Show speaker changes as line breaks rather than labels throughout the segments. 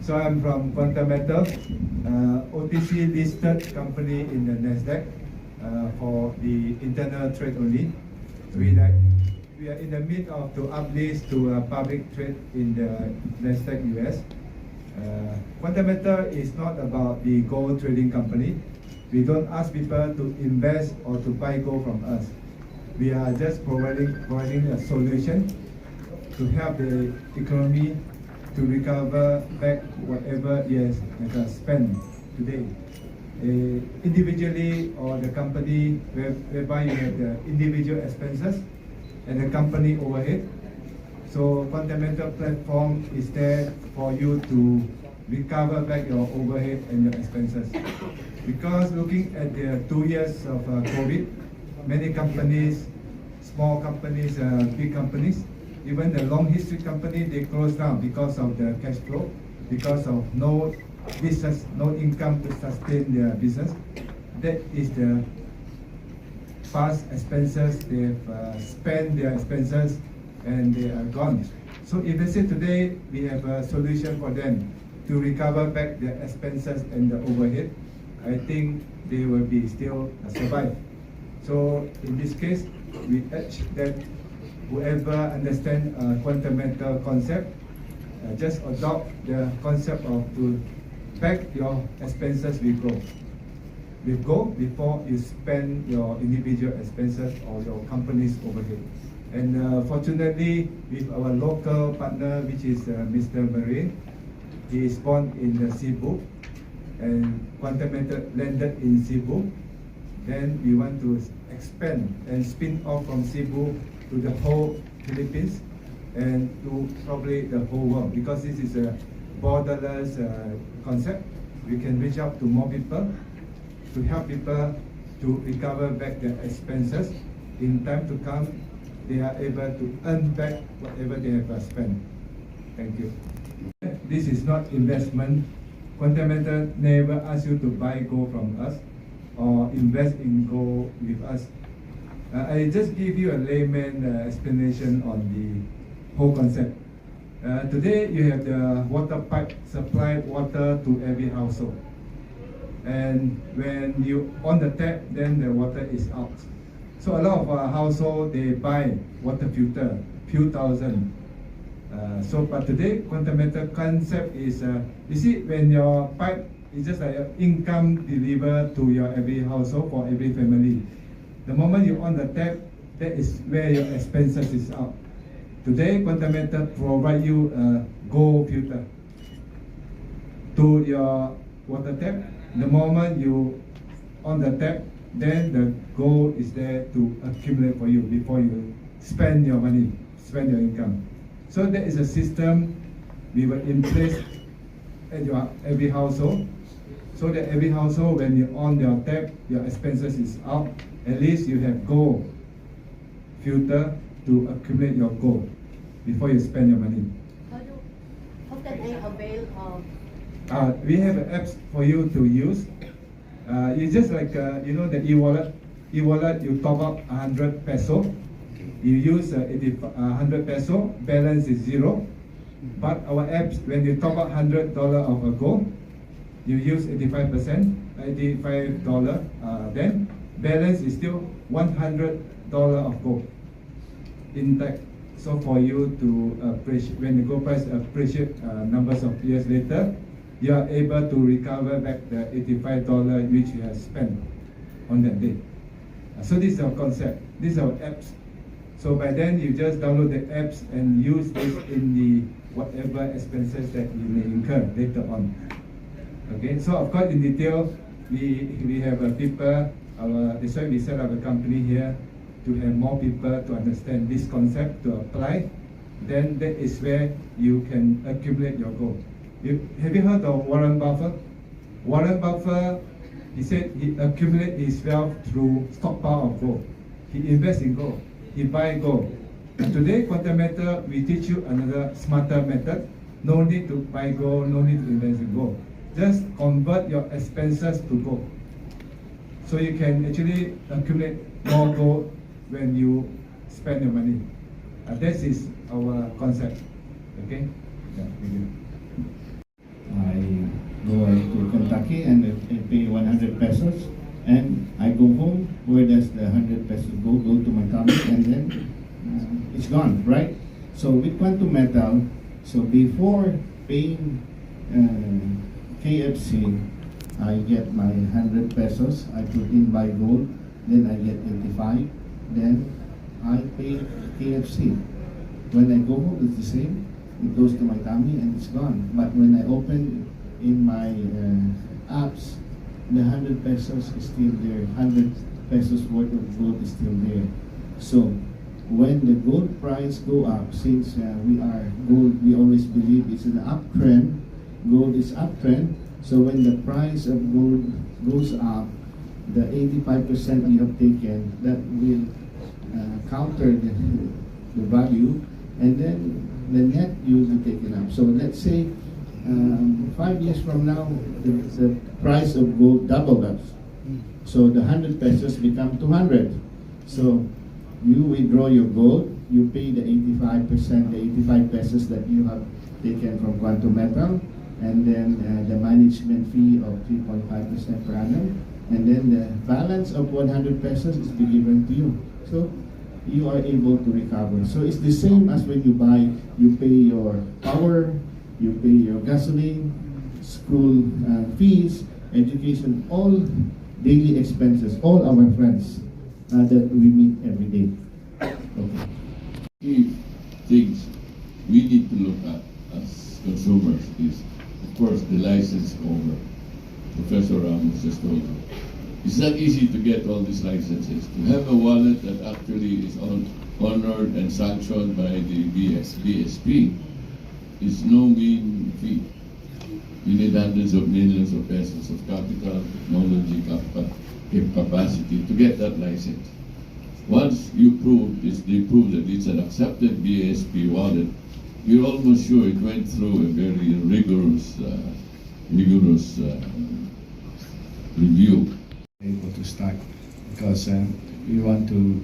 So I'm from Quantamental, OTC listed company in the Nasdaq for the internal trade only. We are in the mid of to uplist to public trade in the Nasdaq US. Quantamental is not about the gold trading company. We don't ask people to invest or to buy gold from us. We are just providing a solution to help the economy to recover back whatever it has spent today. Individually or the company whereby you have the individual expenses and the company overhead. So Quantamental platform is there for you to recover back your overhead and your expenses. Because looking at the 2 years of COVID, many companies, small companies, big companies, even the long history company, they closed down because of the cash flow, because of no business, no income to sustain their business. That is the past expenses. They've spent their expenses and they are gone. So if they say today we have a solution for them to recover back their expenses and the overhead, I think they will be still survive. So in this case, we urge that whoever understand Quantamental concept, just adopt the concept of to back your expenses with gold before you spend your individual expenses or your company's overhead. And fortunately, with our local partner, which is Mr. Marine, he is born in Cebu, and Quantamental landed in Cebu. Then we want to expand and spin off from Cebu to the whole Philippines and to probably the whole world, because this is a borderless concept. We can reach out to more people to help people to recover back their expenses. In time to come, they are able to earn back whatever they have spent. Thank you. This is not investment. Quantamental never asks you to buy gold from us or invest in gold with us. I just give you a layman explanation on the whole concept. Today you have the water pipe supply water to every household, and when you on the tap, then the water is out. So a lot of household, they buy water filter, few thousand. But today Quantamental concept is you see, when your pipe is just like income delivered to your every household for every family. The moment you on the tap, that is where your expenses is out. Today, Quantamental provide you a gold filter to your water tap. The moment you on the tap, then the gold is there to accumulate for you before you spend your money, spend your income. So that is a system we will in place at your every household, so that every household, when you on your tap, your expenses is out. At least you have gold filter to accumulate your gold before you spend your money.
How can I avail of?
We have apps for you to use. It's just like you know the e-wallet. E-wallet, you top up 100 peso. You use 100 peso, balance is 0. But our apps, when you top up $100 of a gold, you use 85%, $85. Then balance is still $100 of gold intact. So for you to appreciate, when the gold price appreciate numbers of years later, you are able to recover back the $85 which you have spent on that day. So this is our concept. This is our apps. So by then you just download the apps and use this in the whatever expenses that you may incur later on. Okay. So of course in detail, we have people. That's why we set up a company here to have more people to understand this concept, to apply. Then that is where you can accumulate your gold. Have you heard of Warren Buffett? Warren Buffett, he said he accumulates his wealth through stockpile of gold. He invests in gold. He buy gold. And today, Quantamental, we teach you another smarter method. No need to buy gold, no need to invest in gold. Just convert your expenses to gold. So you can actually accumulate more gold when you spend your money. This is our concept. Okay? Yeah, thank you.
okay, and I pay 100 pesos, and I go home. Where does the 100 pesos go? Go to my tummy, and then it's gone, right? So with Quantamental, so before paying KFC, I get my 100 pesos. I put in buy gold, then I get 85. Then I pay KFC. When I go home, it's the same. It goes to my tummy and it's gone. But when I open in my apps, the 100 pesos is still there. 100 pesos worth of gold is still there. So when the gold price go up, since we are gold, we always believe it's an uptrend. Gold is uptrend. So when the price of gold goes up, the 85% you have taken, that will counter the value, and then the net you will be taken up. So let's say 5 years from now, the price of gold doubled up. So the 100 pesos become 200. So you withdraw your gold, you pay the 85%, the 85 pesos that you have taken from Quantamental, and then the management fee of 3.5% per annum, and then the balance of 100 pesos is be given to you. So you are able to recover. So it's the same as when you buy, you pay your power, you pay your gasoline, school fees, education, all daily expenses, all our friends that we meet every day. Okay.
Key things we need to look at as consumers is, of course, the license holder. Professor Ramos just told you. It's not easy to get all these licenses. To have a wallet that actually is honored and sanctioned by the BSP is no mean feat. You need hundreds of millions of pesos of capital, technology, capacity to get that license. Once you they prove that it's an accepted BSP wallet, you're almost sure it went through a very rigorous review.
Able to start because you want to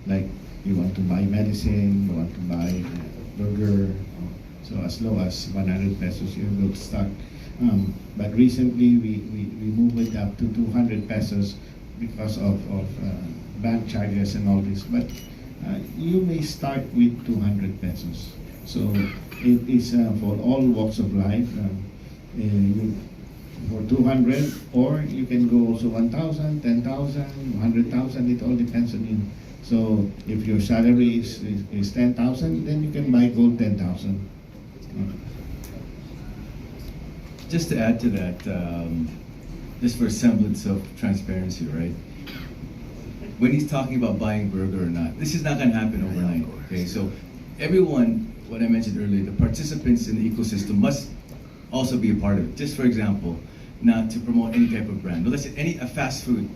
like you want to buy medicine, you want to buy burger, so as low as 100 pesos you will start. But recently we moved it up to 200 pesos because of bank charges and all this. But you may start with 200 pesos. So it is for all walks of life. For 200, or you can go also 1,000, 10,000, 100,000. It all depends on you. So if your salary is 10,000, then you can buy gold 10,000.
Just to add to that, just for a semblance of transparency, right? When he's talking about buying burger or not, this is not going to happen overnight. Okay, so everyone, what I mentioned earlier, the participants in the ecosystem must also be a part of it. Just for example, not to promote any type of brand, but let's say a fast food,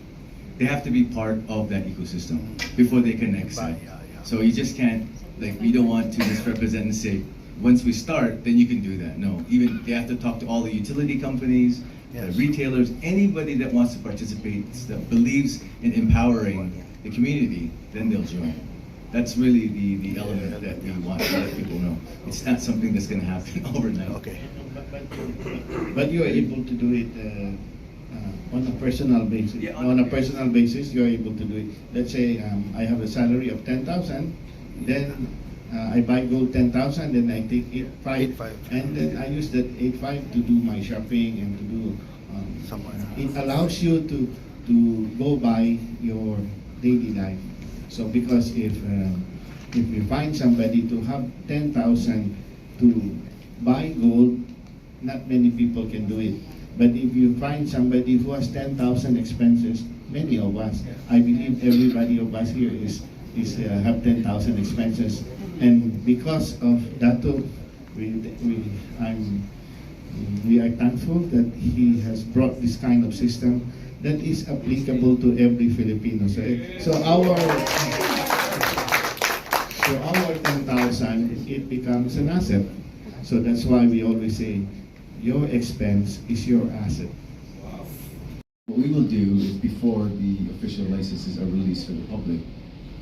they have to be part of that ecosystem before they can excel. So you just can't, like, we don't want to just represent and say, once we start, then you can do that. No, even they have to talk to all the utility companies, retailers, anybody that wants to participate, that believes in empowering the community, then they'll join. That's really the element that we want to let people know. It's not something that's going to happen overnight.
Okay.
But you are able to do it on a personal basis.
Yeah,
on a personal basis, you are able to do it. Let's say I have a salary of 10,000, then I buy gold 10,000, then I take 8,500, and then I use that 8,500 to do my shopping and to do. It allows you to go by your daily life. So because if you find somebody to have 10,000 to buy gold, not many people can do it. But if you find somebody who has 10,000 expenses, many of us, I believe everybody of us here have 10,000 expenses, and because of that, we are thankful that he has brought this kind of system that is applicable to every Filipino. So our 10,000, it becomes an asset. So that's why we always say, your expense is your asset.
What we will do is, before the official licenses are released for the public,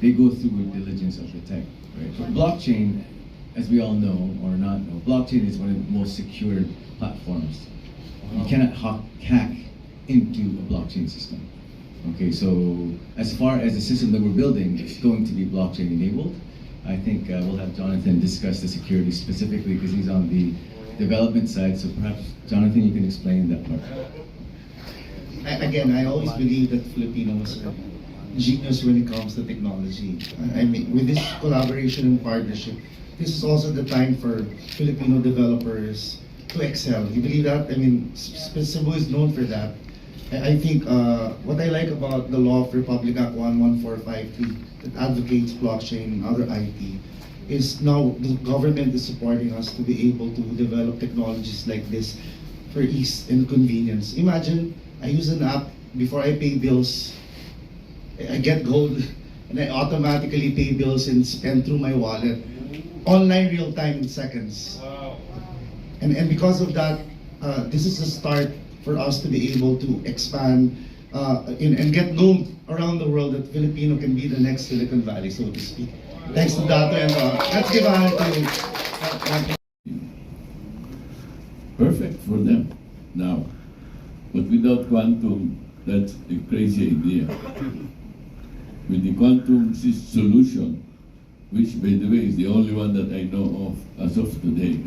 they go through a diligence of the tech. Right? So blockchain, as we all know or not know, blockchain is one of the most secure platforms. You cannot hack into a blockchain system. Okay, so as far as the system that we're building is going to be blockchain enabled, I think we'll have Jonathan discuss the security specifically because he's on the development side. So perhaps, Jonathan, you can explain that part.
Again, I always believe that Filipinos are genius when it comes to technology. I mean, with this collaboration and partnership, this is also the time for Filipino developers to excel. You believe that? I mean, Cebu is known for that. I think what I like about the law of Republic Act 11453 that advocates blockchain and other IT is now the government is supporting us to be able to develop technologies like this for ease and convenience. Imagine, I use an app before I pay bills. I get gold and I automatically pay bills and spend through my wallet. Online real time in seconds. And because of that, this is the start for us to be able to expand and get known around the world that Filipino can be the next Silicon Valley, so to speak. Thanks to Dato, and let's give a hand to
Perfect for them now. But without quantum, that's a crazy idea. With the quantum solution, which by the way is the only one that I know of as of today,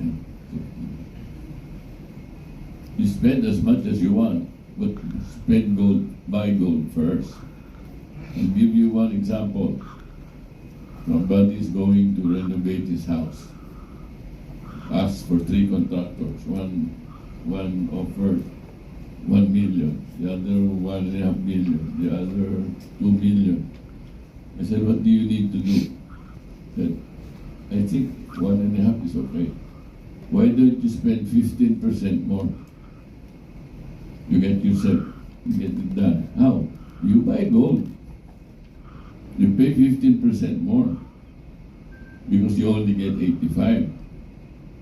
you spend as much as you want, but spend gold, buy gold first. I'll give you one example. Somebody is going to renovate his house. Asked for 3 contractors. One offered 1 million, the other 1.5 million, the other 2 million. I said, what do you need to do? He said, I think 1.5 is okay. Why don't you spend 15% more? You get it done. How? You buy gold. You pay 15% more because you only get 85.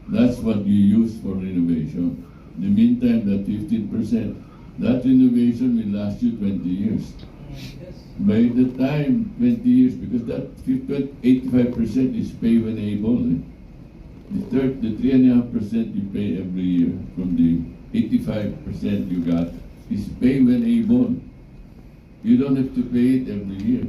That's what you use for renovation. In the meantime, that 15%, that renovation will last you 20 years. By the time 20 years, because that 85% is pay when able. The 3.5% you pay every year from the 85% you got is pay when able. You don't have to pay it every year.